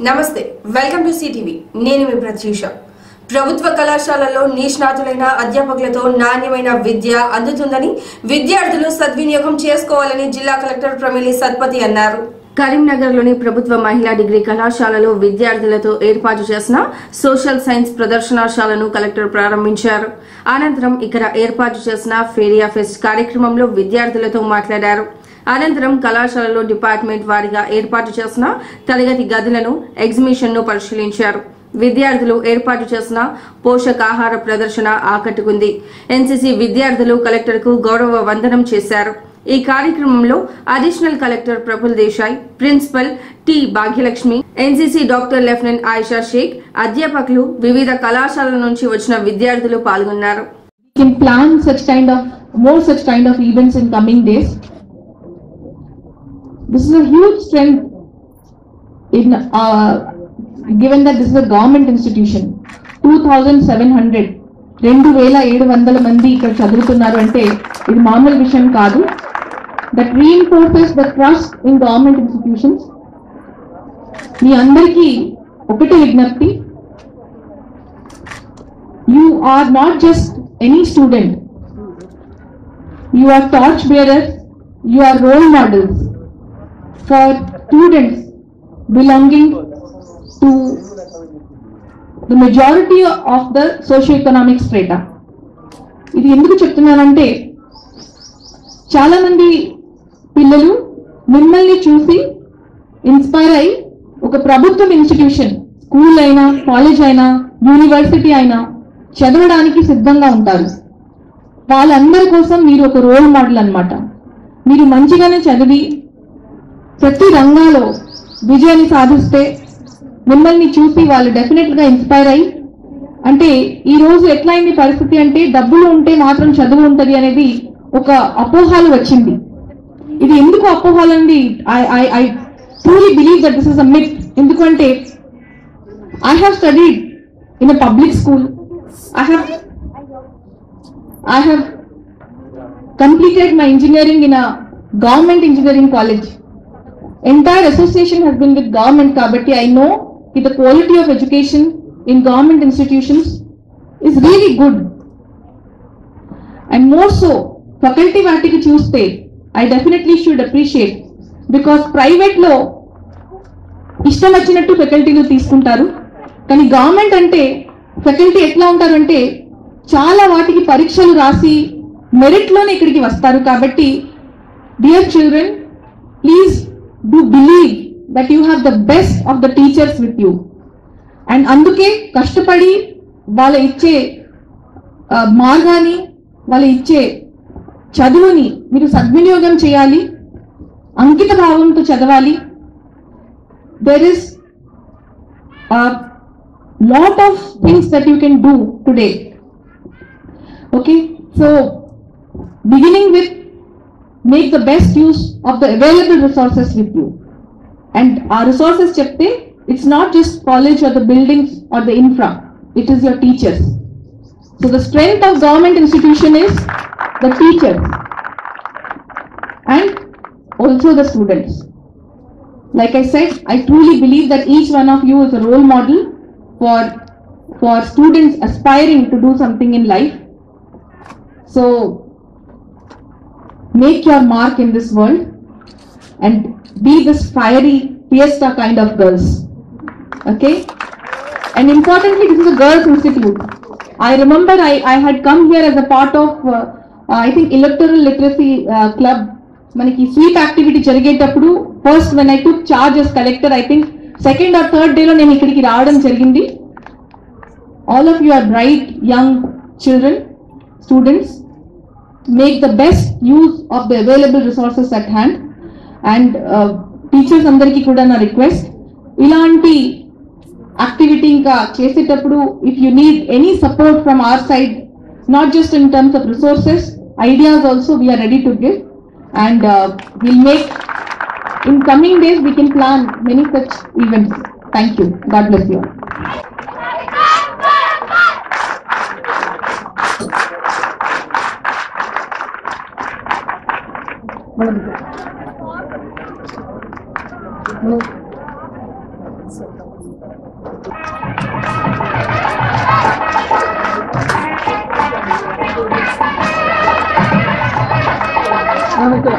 నమస్తే welcome to CTV నేను మీ ప్రత్యూష ప్రభుత్వ కళాశాలల్లో నిష్ణాతులైన అధ్యాపకులతో నాణ్యమైన విద్య అందుతుందని విద్యార్థులు సద్వినియోగం చేసుకోవాలని జిల్లా కలెక్టర్ ప్రమిలి సత్పతి అన్నారు కరీంనగర్లోని ప్రభుత్వ మహిళా డిగ్రీ కళాశాలలో విద్యార్థులతో ఏర్పాటు చేసిన సోషల్ సైన్స్ ప్రదర్శనశాలను కలెక్టర్ ప్రారంభించారు. అనంతరం ఇక్కడ ఏర్పాటు చేసిన ఫేరియా ఫెస్ట్ కార్యక్రమంలో విద్యార్థులతో మాట్లాడారు. అనంతరం కళాశాలలో డిపార్ట్మెంట్ వారీగా ఏర్పాటు చేసిన తరగతి గదులను ఎగ్జిబిషన్ ను పరిశీలించారు. విద్యార్థులు ఏర్పాటు చేసిన పోషకాహార ప్రదర్శన ఆకట్టుకుంది. ఎన్సీసీ విద్యార్థులు కలెక్టర్ కు గౌరవ వందనం చేశారు. ఈ కార్యక్రమంలో additional collector Praful Desai, principal T Bhagyalakshmi, NCC doctor lieutenant Ayesha Shaikh, అధ్యాపకులు, వివిధ కళాశాలల నుంచి వచ్చిన విద్యార్థులు పాల్గొన్నారు. This is a huge strength in given that this is a government institution. 2,700 మంది ఇక్కడ చదువుతున్నారు అంటే ఇది మామూలు విషయం కాదు. That reinforces the trust in government institutions. మీ అందరికీ ఒకటే విజ్ఞప్తి, you are not just any student, you are torch bearers, you are role models for students belonging to the majority of the socio-economic strata. ఇది ఎందుకు చెప్తున్నానంటే చాలా మంది పిల్లలు మిమ్మల్ని చూసి ఇన్స్పైర్ అయి ఒక ప్రభుత్వం ఇన్స్టిట్యూషన్, స్కూల్ అయినా, కాలేజ్ అయినా, యూనివర్సిటీ అయినా చదవడానికి సిద్ధంగా ఉంటారు. వాళ్ళందరి కోసం మీరు ఒక రోల్ మోడల్ అన్నమాట. మీరు మంచిగానే చదివి ప్రతి రంగాల్లో విజయాన్ని సాధిస్తే మిమ్మల్ని చూసి వాళ్ళు డెఫినెట్ గా ఇన్స్పైర్ అయ్యి, అంటే ఈ రోజు ఎట్లయింది పరిస్థితి అంటే డబ్బులు ఉంటే మాత్రం చదువు ఉంటుంది అనేది ఒక అపోహాలు వచ్చింది. ఇది ఎందుకు అపోహాలు అండి? I truly believe that this is a myth. ఎందుకంటే I have studied in a public school, I have completed my engineering in a government engineering college. Entire association has been with government kabatti I know that the quality of education in government institutions is really good, and more so faculty vartiki chuste I definitely should appreciate, because private lo ishtam vachinattu faculty lu teeskuntaru, kani government ante faculty etla untaru ante chaala vaatiki parikshelu rasi merit lone ikkadiki vastaru. Kabatti dear children, please do believe that you have the best of the teachers with you, and అందుకే కష్టపడి వాళ్ళ ఇచ్చే మార్గాన్ని, వాళ్ళ ఇచ్చే చదువుని మీరు సద్వినియోగం చేయాలి, అంకిత భావంతో చదవాలి. there is a lot of things that you can do today. Okay, so beginning with make the best use of the available resources with you, and our resources chepte it's not just college or the buildings or the infra, it is your teachers. So the strength of government institution is the teachers and also the students. Like I said, I truly believe that each one of you is a role model for students aspiring to do something in life. So make your mark in this world and be this fiery fiesta kind of girls. Okay, and importantly, this is a girls institute. I remember I had come here as a part of I think electoral literacy club. Manaki sweep activity జరిగేటప్పుడు first when I took charge as collector, I think second or third day lo nenu ikkadiki raavadam jarigindi. All of you are bright young children, students. Make the best use of the available resources at hand, and teachers andariki kuda na request, ilanti activity inka chesetappudu if you need any support from our side, not just in terms of resources, ideas also we are ready to give, and we'll make in coming days we can plan many such events. Thank you. God bless you all. నమస్తే